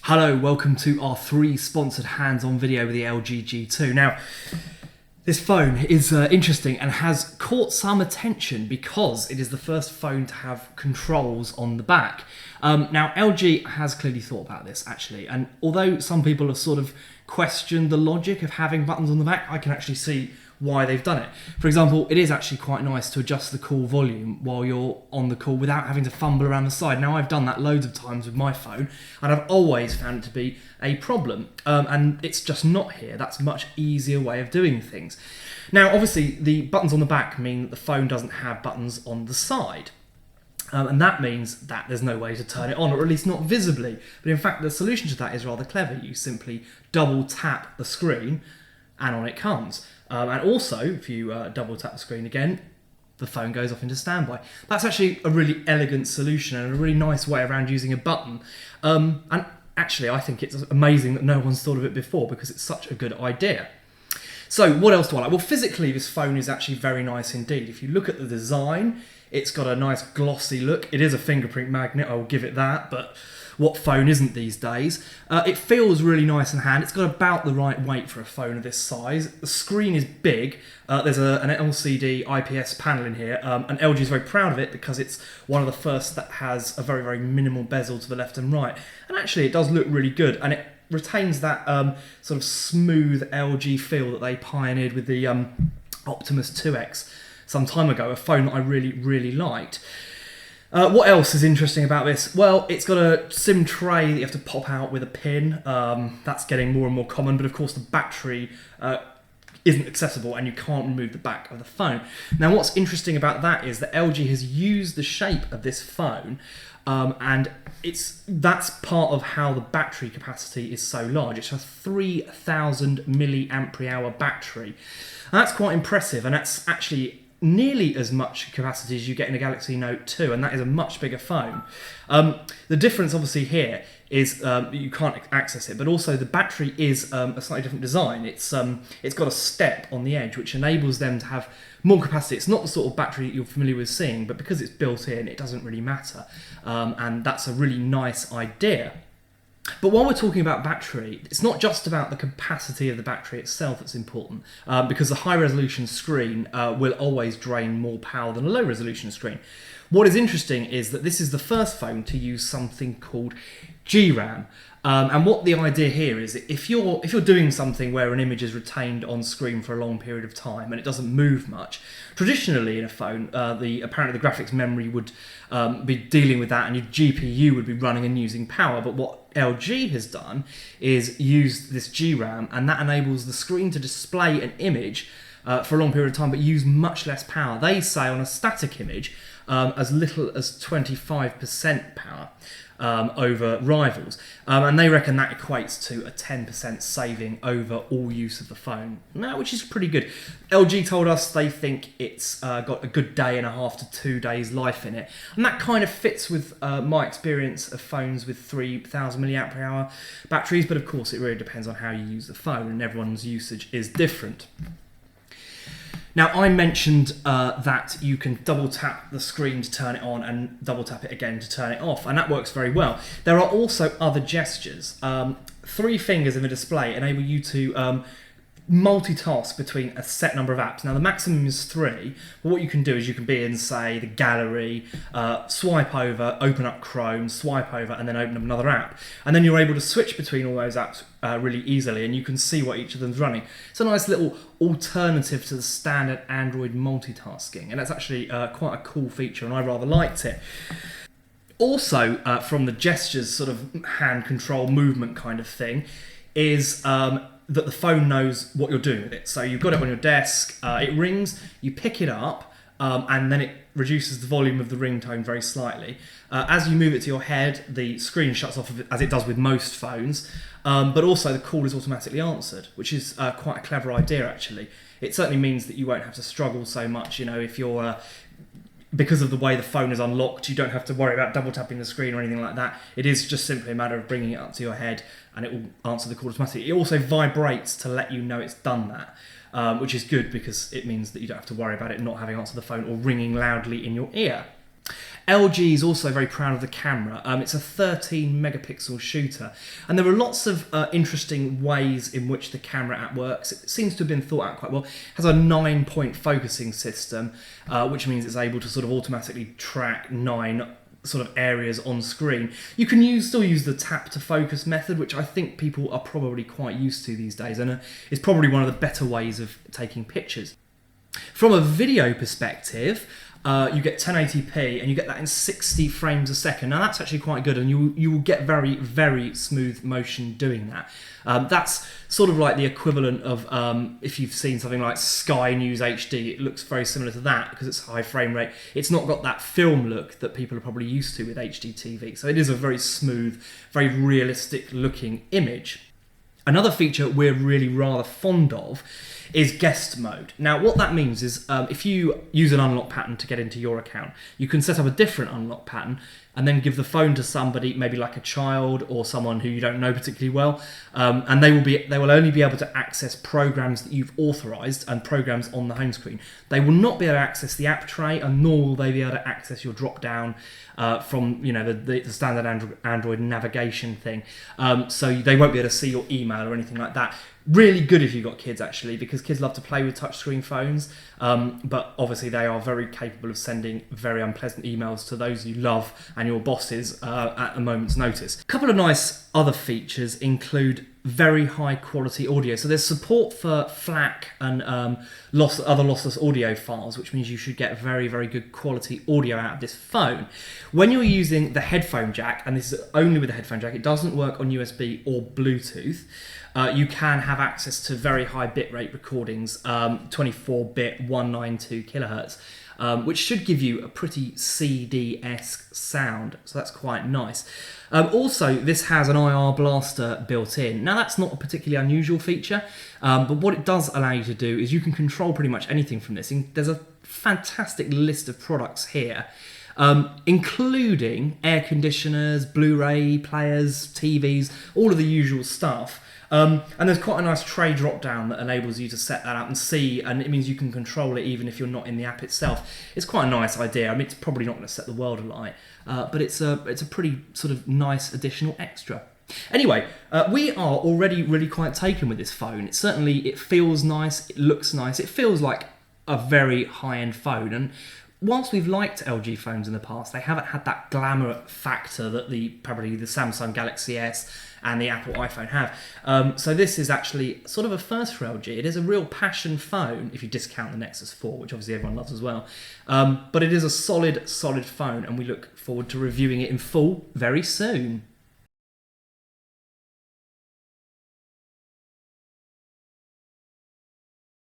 Hello, welcome to our 3 sponsored hands-on video with the LG G2. Now, this phone is interesting and has caught some attention because it is the first phone to have controls on the back. Now, LG has clearly thought about this, actually, and although some people have sort of questioned the logic of having buttons on the back, I can actually see why they've done it. For example, it is actually quite nice to adjust the call volume while you're on the call without having to fumble around the side. Now, I've done that loads of times with my phone, and I've always found it to be a problem, and it's just not here. That's a much easier way of doing things. Now, obviously, the buttons on the back mean that the phone doesn't have buttons on the side. And that means that there's no way to turn it on, or at least not visibly. But in fact, the solution to that is rather clever. You simply double tap the screen, and on it comes. And also, if you double tap the screen again, the phone goes off into standby. That's actually a really elegant solution and a really nice way around using a button. And actually, I think it's amazing that no one's thought of it before because it's such a good idea. So what else do I like? Well, physically, this phone is actually very nice indeed. If you look at the design, it's got a nice glossy look. It is a fingerprint magnet, I will give it that, but what phone isn't these days? It feels really nice in hand. It's got about the right weight for a phone of this size. The screen is big. There's an LCD IPS panel in here, and LG is very proud of it because it's one of the first that has a very, very minimal bezel to the left and right. And actually, it does look really good, and it retains that sort of smooth LG feel that they pioneered with the Optimus 2X some time ago, a phone that I really, really liked. What else is interesting about this? Well, it's got a SIM tray that you have to pop out with a pin. That's getting more and more common, but of course the battery isn't accessible and you can't remove the back of the phone. Now, what's interesting about that is that LG has used the shape of this phone and that's part of how the battery capacity is so large. It's a 3,000 milliamp hour battery. And that's quite impressive, and that's actually nearly as much capacity as you get in a Galaxy Note 2, and that is a much bigger phone. The difference obviously here is you can't access it, but also the battery is a slightly different design. It's got a step on the edge which enables them to have more capacity. It's not the sort of battery that you're familiar with seeing, but because it's built in, it doesn't really matter, and that's a really nice idea. But while we're talking about battery, it's not just about the capacity of the battery itself that's important, because a high-resolution screen will always drain more power than a low-resolution screen. What is interesting is that this is the first phone to use something called GRAM. And what the idea here is that if you're doing something where an image is retained on screen for a long period of time and it doesn't move much, traditionally in a phone, apparently the graphics memory would be dealing with that and your GPU would be running and using power. But what LG has done is use this GRAM, and that enables the screen to display an image for a long period of time but use much less power. They say on a static image as little as 25% power over rivals, and they reckon that equates to a 10% saving over all use of the phone, now, which is pretty good. LG told us they think it's got a good day and a half to 2 days life in it, and that kind of fits with my experience of phones with 3,000 milliamp hour batteries, but of course it really depends on how you use the phone, and everyone's usage is different. Now, I mentioned that you can double tap the screen to turn it on and double tap it again to turn it off, and that works very well. There are also other gestures. 3 fingers in the display enable you to multitask between a set number of apps. Now, the maximum is 3, but what you can do is you can be in, say, the gallery, swipe over, open up Chrome, swipe over, and then open up another app. And then you're able to switch between all those apps really easily, and you can see what each of them's running. It's a nice little alternative to the standard Android multitasking, and that's actually quite a cool feature, and I rather liked it. Also, from the gestures, sort of hand control movement kind of thing, is that the phone knows what you're doing with it. So you've got it on your desk, it rings, you pick it up, and then it reduces the volume of the ringtone very slightly. As you move it to your head, the screen shuts off, as it does with most phones, but also the call is automatically answered, which is quite a clever idea, actually. It certainly means that you won't have to struggle so much, you know, if you're because of the way the phone is unlocked, you don't have to worry about double tapping the screen or anything like that. It is just simply a matter of bringing it up to your head and it will answer the call automatically. It also vibrates to let you know it's done that, which is good because it means that you don't have to worry about it not having answered the phone or ringing loudly in your ear. LG is also very proud of the camera. It's a 13 megapixel shooter, and there are lots of interesting ways in which the camera app works. It seems to have been thought out quite well. It has a 9-point focusing system, which means it's able to sort of automatically track 9 sort of areas on screen. You can still use the tap to focus method, which I think people are probably quite used to these days, and it's probably one of the better ways of taking pictures. From a video perspective, you get 1080p and you get that in 60 frames a second. Now that's actually quite good, and you will get very, very smooth motion doing that. That's sort of like the equivalent of if you've seen something like Sky News HD. It looks very similar to that because it's high frame rate. It's not got that film look that people are probably used to with HD TV. So it is a very smooth, very realistic looking image. Another feature we're really rather fond of is guest mode. Now what that means is if you use an unlock pattern to get into your account, you can set up a different unlock pattern and then give the phone to somebody, maybe like a child or someone who you don't know particularly well, and they will only be able to access programs that you've authorized and programs on the home screen. They will not be able to access the app tray, and nor will they be able to access your drop down from the standard Android navigation thing. So they won't be able to see your email or anything like that. Really good if you've got kids, actually, because kids love to play with touchscreen phones, but obviously they are very capable of sending very unpleasant emails to those you love and your bosses at a moment's notice. A couple of nice other features include very high quality audio. So there's support for FLAC and other lossless audio files, which means you should get very, very good quality audio out of this phone. When you're using the headphone jack, and this is only with the headphone jack, it doesn't work on USB or Bluetooth. You can have access to very high bitrate recordings, 24-bit 192 kilohertz, which should give you a pretty CD-esque sound, so that's quite nice. Also, this has an IR blaster built in. Now, that's not a particularly unusual feature, but what it does allow you to do is you can control pretty much anything from this. There's a fantastic list of products here, including air conditioners, Blu-ray players, TVs, all of the usual stuff. And there's quite a nice tray drop down that enables you to set that up and see, and it means you can control it even if you're not in the app itself. It's quite a nice idea. I mean, it's probably not going to set the world alight, but it's a pretty sort of nice additional extra. Anyway, we are already really quite taken with this phone. It feels nice, it looks nice, it feels like a very high-end phone, and whilst we've liked LG phones in the past, they haven't had that glamour factor that probably the Samsung Galaxy S and the Apple iPhone have. So this is actually sort of a first for LG. It is a real passion phone, if you discount the Nexus 4, which obviously everyone loves as well. But it is a solid phone, and we look forward to reviewing it in full very soon.